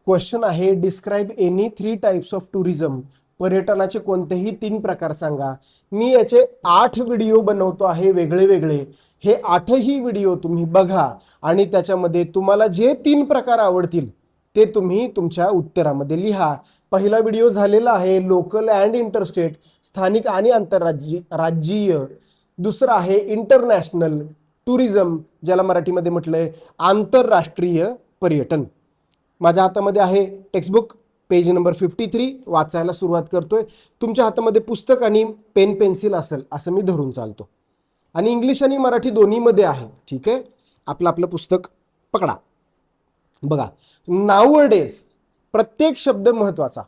Question आहे, describe any 3 types of tourism. पर्यटनाचे कोणतेही 3 प्रकार सांगा. मी याचे 8 व्हिडिओ बनवतो आहे वेगळे वेगळे. हे 8ही व्हिडिओ तुम्ही बघा आणि त्याच्यामध्ये तुम्हाला जे 3 प्रकार आवडतील ते तुम्ही तुमच्या उत्तरामध्ये लिहा. पहिला व्हिडिओ झालेला आहे लोकल अँड इंटरस्टेट, स्थानिक आणि राज्यीय. दुसरा आहे इंटरनॅशनल टुरिझम, ज्याला मराठीमध्ये म्हटलंय आंतरराष्ट्रीय पर्यटन. माझ्या हातामध्ये आहे टेक्स्टबुक, पेज नंबर 53. वाचायला सुरुवात करतोय. तुमच्या हातामध्ये पुस्तक आणि पेन पेन्सिल असेल असं मी धरून चालतो. आणि इंग्लिश आणि मराठी दोन्हीमध्ये आहे. ठीक आहे, आपलं आपलं पुस्तक पकडा. बघा, नाउअडेज, प्रत्येक शब्द महत्वाचा.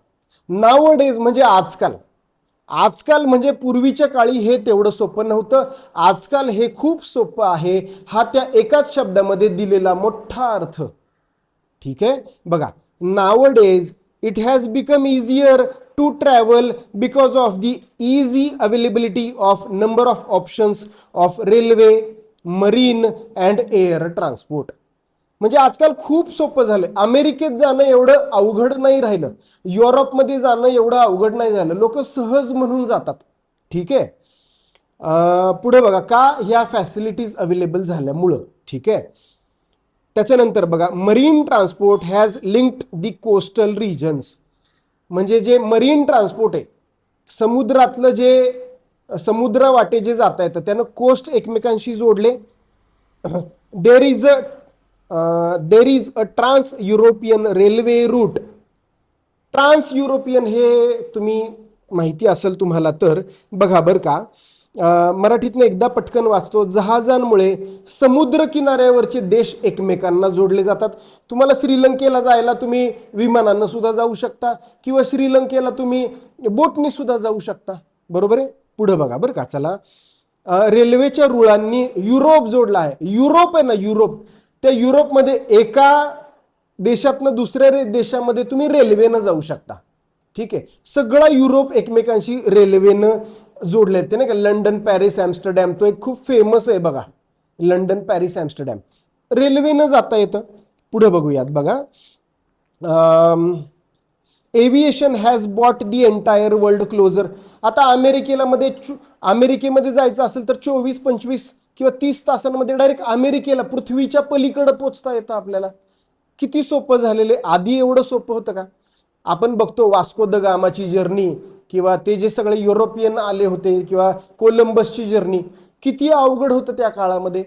नाउअडेज म्हणजे आजकाल. आजकाल म्हणजे पूर्वीच्या काळी हे तेवढं सोपं नव्हतं. आजकाल हे खूप सोपं आहे. हा त्या एकाच शब्दामध्ये दिलेला मोठा अर्थ. ठीक आहे, बघा, nowadays it has become easier to travel because of the easy availability of number of options of railway, marine and air transport. म्हणजे आजकाल खूप सोपं झालं. अमेरिकेत जाणं एवढं अवघड नाही राहिलं. युरोपमध्ये जाणं एवढं अवघड नाही झालं. लोक सहज म्हणून जातात. ठीक आहे, पुढे बघा, का ह्या फॅसिलिटीज अवेलेबल झाल्यामुळं. ठीक आहे, त्याच्यानंतर बघा, marine transport has linked the coastal regions. म्हणजे जे मरीन ट्रान्सपोर्ट आहे, समुद्रातलं जे समुद्र वाटे जे जाता येतं त्यानं कोस्ट एकमेकांशी जोडले. There is a trans European railway route. Trans European हे तुम्ही माहिती असेल तुम्हाला तर बघा बरं का. मराठीतनं एकदा पटकन वाचतो. जहाजांमुळे समुद्र किनाऱ्यावरचे देश एकमेकांना जोडले जातात. तुम्हाला श्रीलंकेला जायला तुम्ही विमानानं सुद्धा जाऊ शकता किंवा श्रीलंकेला तुम्ही बोटनी सुद्धा जाऊ शकता. बरोबर आहे. पुढे बघा बरं का. चला, रेल्वेच्या रुळांनी युरोप जोडला आहे. युरोप आहे ना, युरोप, त्या युरोपमध्ये एका देशातनं दुसऱ्या देशामध्ये तुम्ही रेल्वेनं जाऊ शकता. ठीक आहे, सगळा युरोप एकमेकांशी रेल्वेनं जोडले ते नाही का. लंडन, पॅरिस, ॲम्स्टरडॅम, तो एक खूप फेमस आहे बघा. लंडन, पॅरिस, ॲम्स्टरडॅम रेल्वेनं जाता येतं. पुढे बघूयात बघा. Aviation has bought the entire world closer. आता अमेरिकेमध्ये जायचं असेल तर 24, 25 किंवा 30 तासांमध्ये डायरेक्ट अमेरिकेला, पृथ्वीच्या पलीकडे पोचता येतं आपल्याला. किती सोपं झालेले. आधी एवढं सोपं होतं का? आपण बघतो वास्को द गामाची जर्नी किंवा ते जे सगळे युरोपियन आले होते किंवा कोलंबसची जर्नी, किती अवघड होतं त्या काळामध्ये.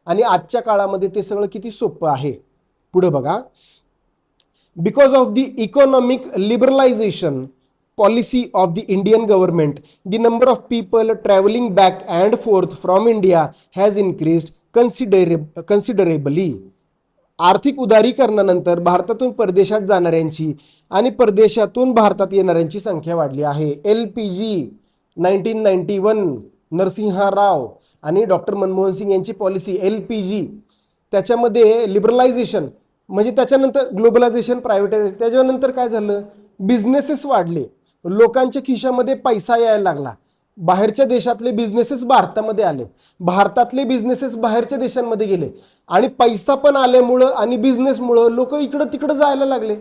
आणि आजच्या काळामध्ये ते सगळं किती सोपं आहे. पुढे बघा. Because of the economic liberalisation policy of the Indian government, the number of people traveling back and forth from India has increased considerably. आर्थिक उदारीकरणानंतर भारतातून परदेशात जाणाऱ्यांची आणि परदेशातून भारतात येणाऱ्यांची संख्या वाढली आहे. LPG 1991 नरसिंहा राव आणि डॉक्टर मनमोहन सिंग यांची पॉलिसी LPG, त्याच्यामध्ये लिबरलायझेशन म्हणजे त्याच्यानंतर ग्लोबलायझेशन, प्रायव्हेटायझेशन, त्याच्यानंतर काय झालं, बिझनेसेस वाढले, लोकांच्या खिशामध्ये पैसा यायला लागला. बाहेरच्या देशातले बिझनेसेस भारतामध्ये आले, भारतातले बिझनेसेस बाहेरच्या देशांमध्ये गेले आणि पैसा पण आल्यामुळं आणि बिझनेसमुळं लोक इकडं तिकडं जायला लागले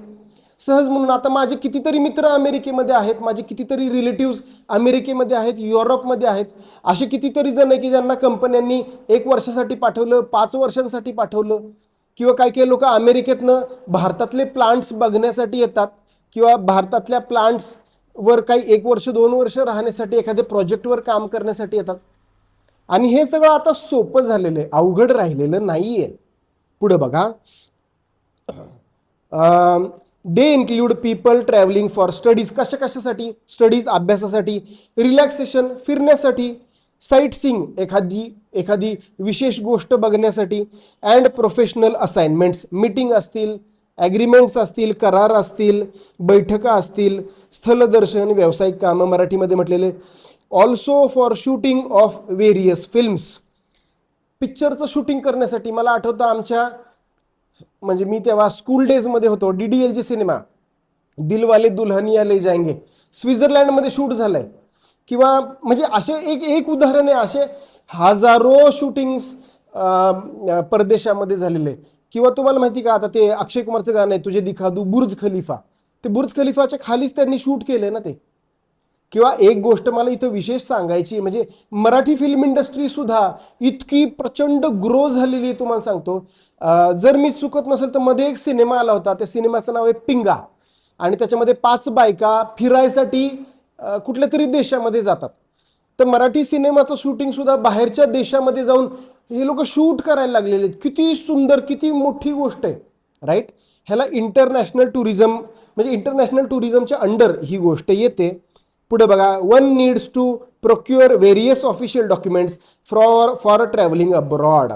सहज म्हणून. आता माझे कितीतरी मित्र अमेरिकेमध्ये आहेत, माझे कितीतरी रिलेटिव्स अमेरिकेमध्ये आहेत, युरोपमध्ये आहेत. असे कितीतरी जण आहे की ज्यांना कंपन्यांनी 1 वर्षासाठी पाठवलं, 5 वर्षांसाठी पाठवलं. किंवा काही काही लोक अमेरिकेतनं भारतातले प्लांट्स बघण्यासाठी येतात किंवा भारतातल्या प्लांट्स वर काही 1 वर्ष 2 वर्ष राहण्यासाठी, एखाद्या प्रोजेक्टवर काम करण्यासाठी येतात. आणि हे सगळं आता सोपं झालेलं आहे, अवघड राहिलेलं नाहीये. पुढे बघा. They include people travelling for studies. कशासाठी? स्टडीज, अभ्यासासाठी, रिलॅक्सेशन, फिरण्यासाठी, साईट सीइंग, एखादी विशेष गोष्ट बघण्यासाठी, अँड प्रोफेशनल असाइनमेंट्स, मीटिंग असतील, ॲग्रीमेंट्स असतील, करार असतील, बैठका असतील, स्थलदर्शन, व्यावसायिक कामं मराठीमध्ये म्हटलेले. Also for shooting of various films. पिक्चरचं शूटिंग करण्यासाठी. मला आठवतं आमच्या म्हणजे मी तेव्हा स्कूल डेजमध्ये होतो. DDLJ सिनेमा दिलवाले दुल्हनिया ले जाएंगे स्वित्झर्लंडमध्ये शूट झालंय. किंवा म्हणजे असे एक उदाहरण आहे. असे हजारो शूटिंग्स परदेशामध्ये झालेले. किंवा तुम्हाला माहिती का, आता ते अक्षय कुमारचं गाणं आहे तुझे दिखा दू बुर्ज खलिफा, ते बुर्ज खलिफाच्या खालीच त्यांनी शूट केले ना ते. किंवा एक गोष्ट मला इथं विशेष सांगायची, म्हणजे मराठी फिल्म इंडस्ट्री सुद्धा इतकी प्रचंड ग्रो झालेली आहे तुम्हाला सांगतो. जर मी चुकत नसेल तर मध्ये एक सिनेमा आला होता, त्या सिनेमाचं नाव आहे पिंगा, आणि त्याच्यामध्ये 5 बायका फिरायसाठी कुठल्या तरी देशामध्ये जातात. तर मराठी सिनेमाचं शूटिंग सुद्धा बाहेरच्या देशामध्ये जाऊन हे लोक शूट करायला लागलेले आहेत. किती सुंदर, किती मोठी गोष्ट आहे, राईट. ह्याला इंटरनॅशनल टुरिझम, म्हणजे इंटरनॅशनल टुरिझमच्या अंडर ही गोष्ट येते. पुढे बघा, one needs to procure various official documents for travelling abroad.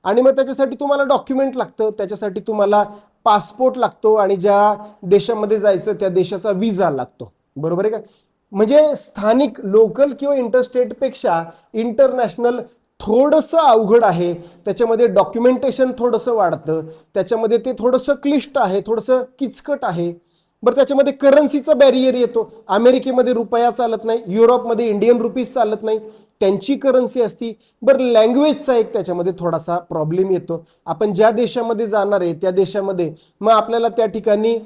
आणि मग त्याच्यासाठी तुम्हाला डॉक्युमेंट लागतं, त्याच्यासाठी तुम्हाला पासपोर्ट लागतो, आणि ज्या देशामध्ये जायचं त्या देशाचा विजा लागतो, बरोबर आहे का. म्हणजे स्थानिक लोकल किंवा इंटरस्टेटपेक्षा इंटरनॅशनल थोडंसं अवघड आहे. त्याच्यामध्ये डॉक्युमेंटेशन थोडंसं वाढतं, त्याच्यामध्ये ते थोडंसं क्लिष्ट आहे, थोडंसं किचकट आहे. बरं, त्याच्यामध्ये करन्सीचा बॅरियर येतो. अमेरिकेमध्ये रुपया चालत नाही, युरोपमध्ये इंडियन रुपीज चालत नाही, त्यांची करन्सी असती. बरं, लँग्वेजचा एक त्याच्यामध्ये थोडासा प्रॉब्लेम येतो. आपण ज्या देशामध्ये जाणार आहे त्या देशामध्ये मग आपल्याला त्या ठिकाणी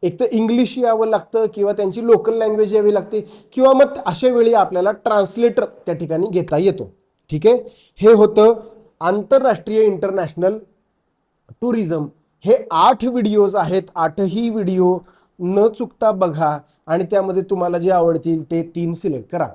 एक तर इंग्लिश यावं लागतं, किंवा त्यांची लोकल लँग्वेज यावी लागते, किंवा मग अशा वेळी आपल्याला ट्रान्सलेटर त्या ठिकाणी घेता येतो. ठीक आहे, हे होतं आंतरराष्ट्रीय इंटरनॅशनल टुरिझम. हे 8 व्हिडिओज आहेत, 8ही व्हिडिओ न चुकता बघा, आणि त्यामध्ये तुम्हाला जे आवडतील ते 3 सिलेक्ट करा.